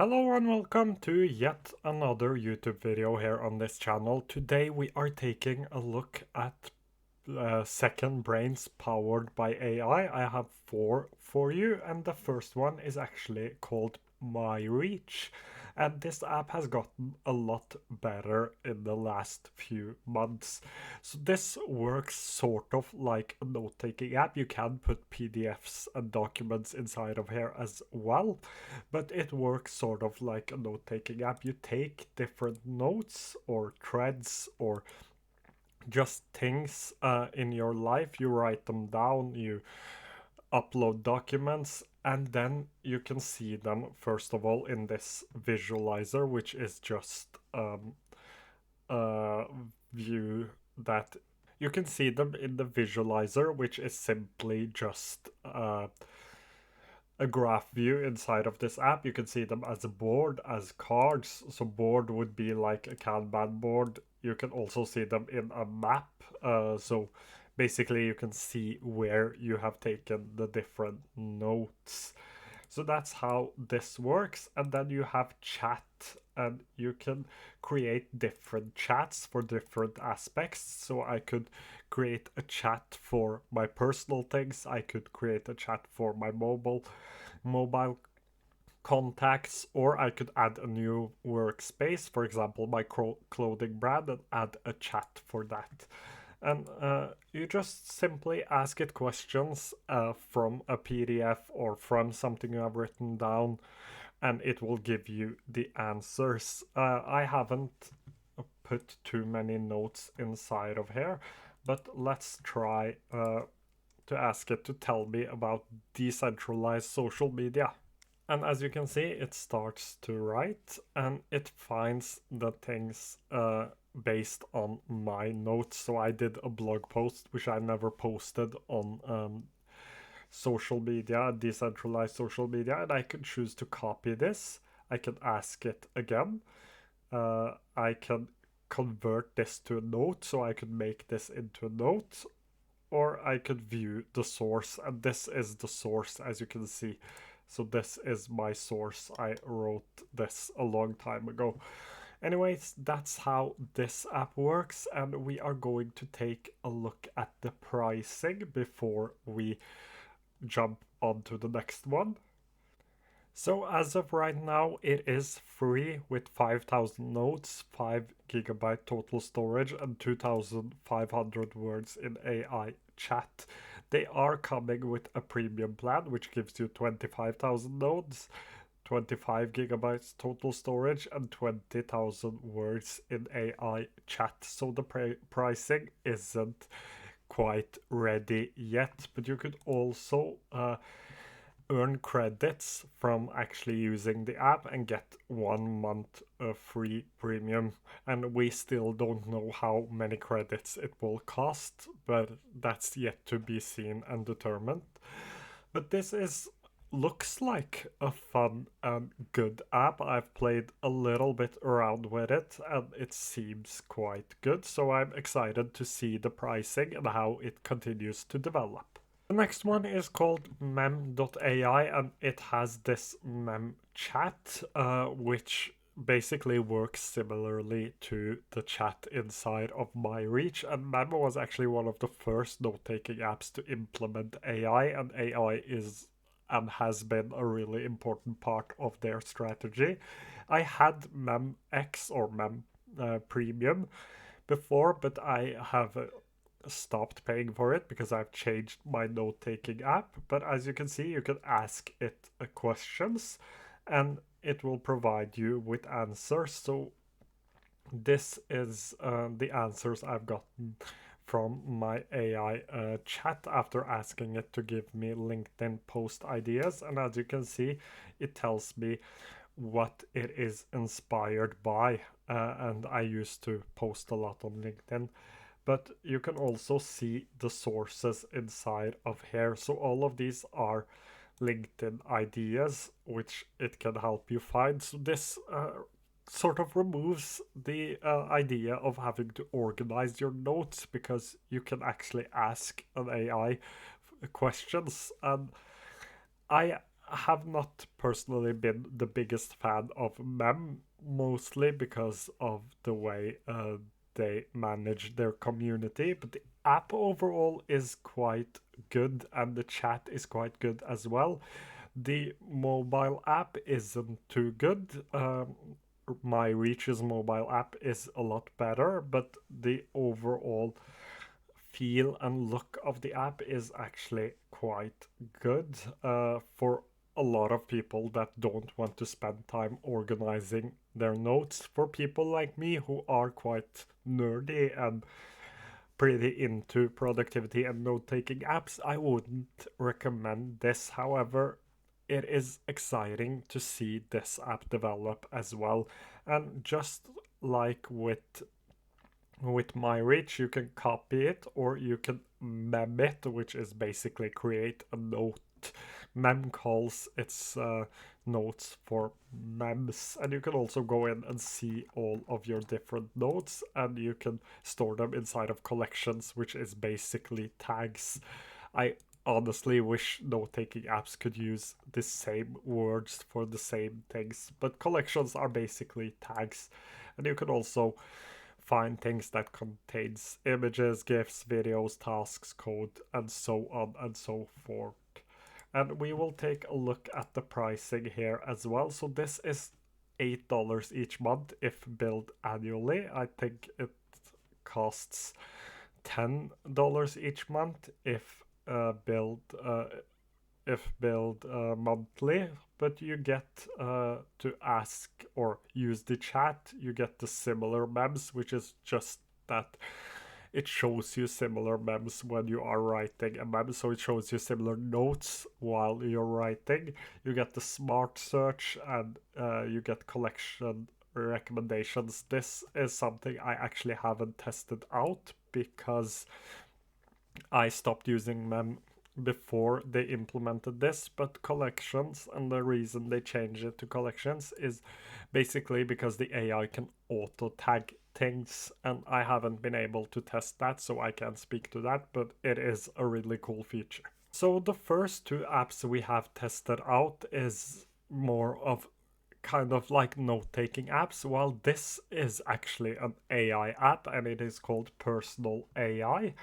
Hello and welcome to yet another YouTube video here on this channel. Today we are taking a look at second brains powered by AI. I have four for you, and the first one is actually called Myreach. And this app has gotten a lot better in the last few months. So this works sort of like a note-taking app. You can put PDFs and documents inside of here as well, but it works sort of like a note-taking app. You take different notes or threads or just things in your life, you write them down, you upload documents, and then you can see them first of all in this visualizer, which is just a view that you can see them in the visualizer, which is simply just a graph view inside of this app. You can see them as a board, as cards. So board would be like a Kanban board. You can also see them in a map. So basically you can see where you have taken the different notes. So that's how this works. And then you have chat, and you can create different chats for different aspects. So I could create a chat for my personal things. I could create a chat for my mobile contacts, or I could add a new workspace, for example, my clothing brand, and add a chat for that. And you just simply ask it questions from a PDF or from something you have written down, and it will give you the answers. I haven't put too many notes inside of here, but let's try to ask it to tell me about decentralized social media. And as you can see, it starts to write, and it finds the things based on my notes. So I did a blog post, which I never posted on social media, decentralized social media, and I can choose to copy this. I can ask it again. I can convert this to a note, so I could make this into a note, or I could view the source, and this is the source, as you can see. So this is my source. I wrote this a long time ago. Anyways, that's how this app works, and we are going to take a look at the pricing before we jump on to the next one. So as of right now, it is free with 5,000 notes, 5 gigabyte total storage, and 2,500 words in AI chat. They are coming with a premium plan, which gives you 25,000 nodes, 25 gigabytes total storage, and 20,000 words in AI chat. So the pricing isn't quite ready yet, but you could also earn credits from actually using the app and get 1 month of free premium. And we still don't know how many credits it will cost, but that's yet to be seen and determined. But this is looks like a fun and good app. I've played a little bit around with it, and it seems quite good, so I'm excited to see the pricing and how it continues to develop. The next one is called mem.ai, and it has this mem chat, which basically works similarly to the chat inside of Myreach. And Mem was actually one of the first note-taking apps to implement AI, and AI is and has been a really important part of their strategy. I had MemX or Mem Premium before, but I have stopped paying for it because I've changed my note-taking app. But as you can see, you can ask it questions and it will provide you with answers. So this is the answers I've gotten from my AI chat after asking it to give me LinkedIn post ideas. And as you can see, it tells me what it is inspired by. And I used to post a lot on LinkedIn. But you can also see the sources inside of here. So all of these are LinkedIn ideas, which it can help you find. So this sort of removes the idea of having to organize your notes, because you can actually ask an AI questions. And I have not personally been the biggest fan of Mem, mostly because of the way they manage their community, but the app overall is quite good and the chat is quite good as well. The mobile app isn't too good. Myreach's mobile app is a lot better, but the overall feel and look of the app is actually quite good for a lot of people that don't want to spend time organizing their notes. For people like me who are quite nerdy and pretty into productivity and note taking apps, I wouldn't recommend this. However, it is exciting to see this app develop as well. And just like with Myreach, you can copy it or you can mem it, which is basically create a note. Mem calls its notes for mems, and you can also go in and see all of your different notes, and you can store them inside of collections, which is basically tags. I honestly wish note-taking apps could use the same words for the same things, but collections are basically tags, and you can also find things that contains images, GIFs, videos, tasks, code, and so on and so forth. And we will take a look at the pricing here as well. So this is $8 each month if billed annually. I think it costs $10 each month if billed monthly, but you get to ask or use the chat. You get the similar memes, which is just that it shows you similar memes when you are writing a meme. So it shows you similar notes while you're writing. You get the smart search and you get collection recommendations. This is something I actually haven't tested out because I stopped using mem before they implemented this, but collections, and the reason they changed it to collections is basically because the AI can auto tag things, and I haven't been able to test that, so I can't speak to that, but it is a really cool feature. So the first two apps we have tested out is more of kind of like note-taking apps, while this is actually an AI app and it is called Personal AI.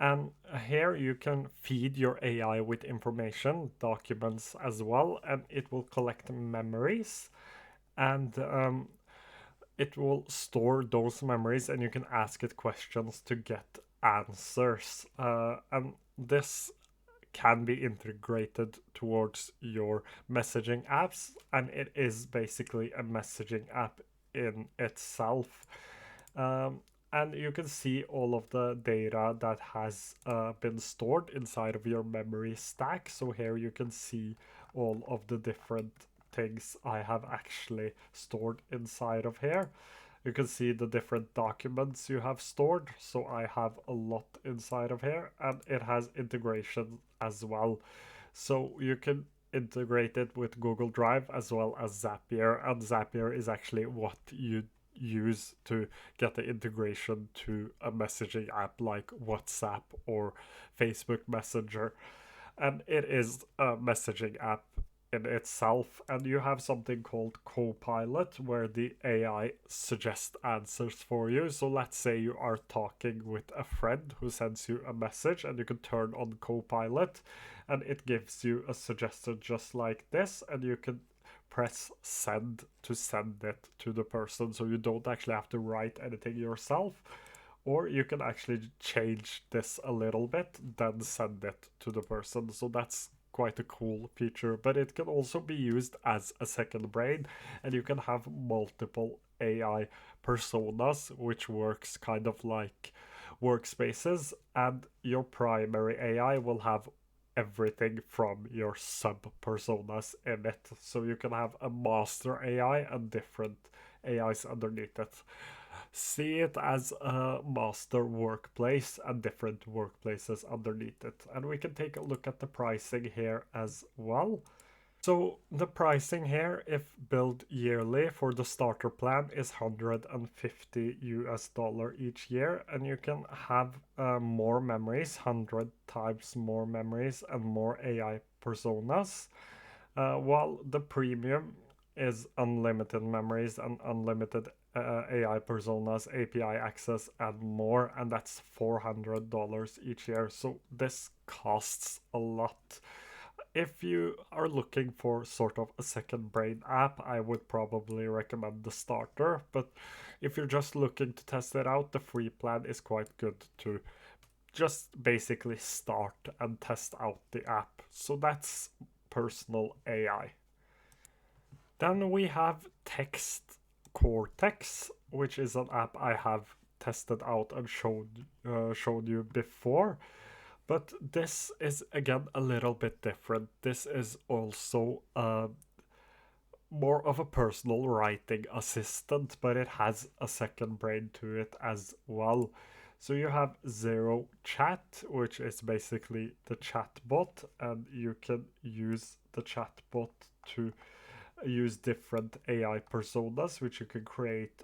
And here you can feed your AI with information, documents as well, and it will collect memories and it will store those memories and you can ask it questions to get answers. And this can be integrated towards your messaging apps, and it is basically a messaging app in itself. Um, and you can see all of the data that has been stored inside of your memory stack. So here you can see all of the different things I have actually stored inside of here. You can see the different documents you have stored. So I have a lot inside of here, and it has integration as well. So you can integrate it with Google Drive as well as Zapier, and Zapier is actually what you use to get the integration to a messaging app like WhatsApp or Facebook Messenger. And it is a messaging app in itself, and you have something called Copilot where the AI suggests answers for you. So let's say you are talking with a friend who sends you a message, and you can turn on Copilot and it gives you a suggestion just like this, and you can press send to send it to the person, so you don't actually have to write anything yourself, or you can actually change this a little bit then send it to the person. So that's quite a cool feature, but it can also be used as a second brain, and you can have multiple AI personas, which works kind of like workspaces, and your primary AI will have everything from your sub personas in it. So you can have a master AI and different AIs underneath it. See it as a master workplace and different workplaces underneath it. And we can take a look at the pricing here as well. So the pricing here, if billed yearly for the starter plan, is 150 US dollar each year, and you can have more memories, 100 times more memories and more AI personas. While the premium is unlimited memories and unlimited AI personas, API access, and more, and that's $400 each year. So this costs a lot. If you are looking for sort of a second brain app, I would probably recommend the starter. But if you're just looking to test it out, the free plan is quite good to just basically start and test out the app. So that's personal AI. Then we have Text Cortex, which is an app I have tested out and showed you before. But this is again a little bit different. This is also more of a personal writing assistant, but it has a second brain to it as well. So you have Zero Chat, which is basically the chatbot, and you can use the chatbot to use different AI personas, which you can create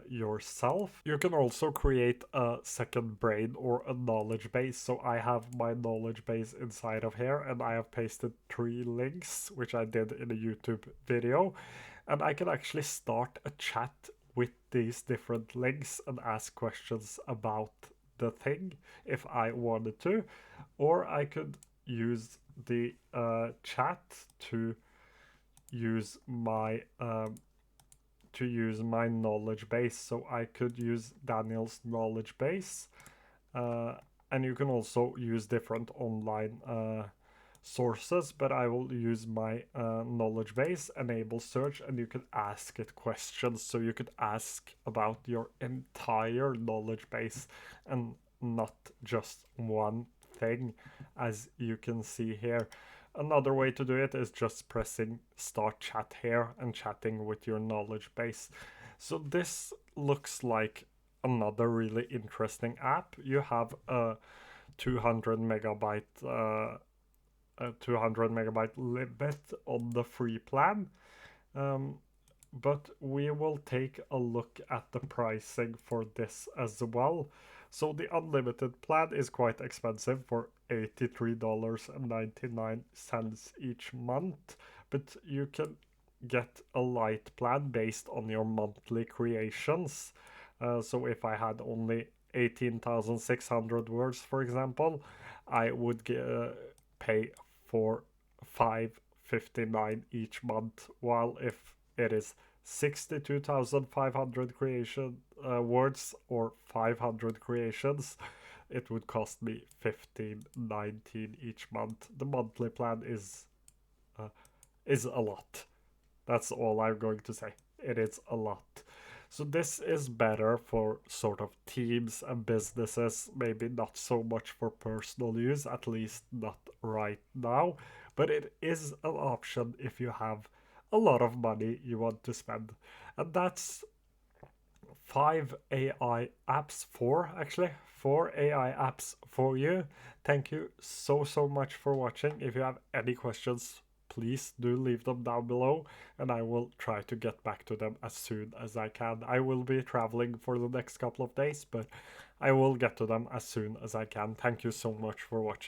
yourself. You can also create a second brain or a knowledge base. So I have my knowledge base inside of here, and I have pasted 3 links, which I did in a YouTube video. And I can actually start a chat with these different links and ask questions about the thing if I wanted to. Or I could use the chat to use my knowledge base. So I could use Daniel's knowledge base, uh, and you can also use different online sources, but I will use my knowledge base, enable search, and you can ask it questions. So you could ask about your entire knowledge base and not just one thing, as you can see here. Another way to do it is just pressing start chat here and chatting with your knowledge base. So this looks like another really interesting app. You have a 200 megabyte 200 megabyte limit on the free plan. Um, but we will take a look at the pricing for this as well. So the unlimited plan is quite expensive for $83.99 each month, but you can get a light plan based on your monthly creations. So if I had only 18,600 words, for example, I would pay for 559 each month, while if it is 62,500 creation words or 500 creations, it would cost me 15.19 each month. The monthly plan is a lot. That's all I'm going to say. It is a lot. So this is better for sort of teams and businesses, maybe not so much for personal use, at least not right now. But it is an option if you have a lot of money you want to spend. And that's 5 AI apps, four AI apps for you. Thank you so much for watching. If you have any questions, please do leave them down below, and I will try to get back to them as soon as I can. I will be traveling for the next couple of days, but I will get to them as soon as I can. Thank you so much for watching.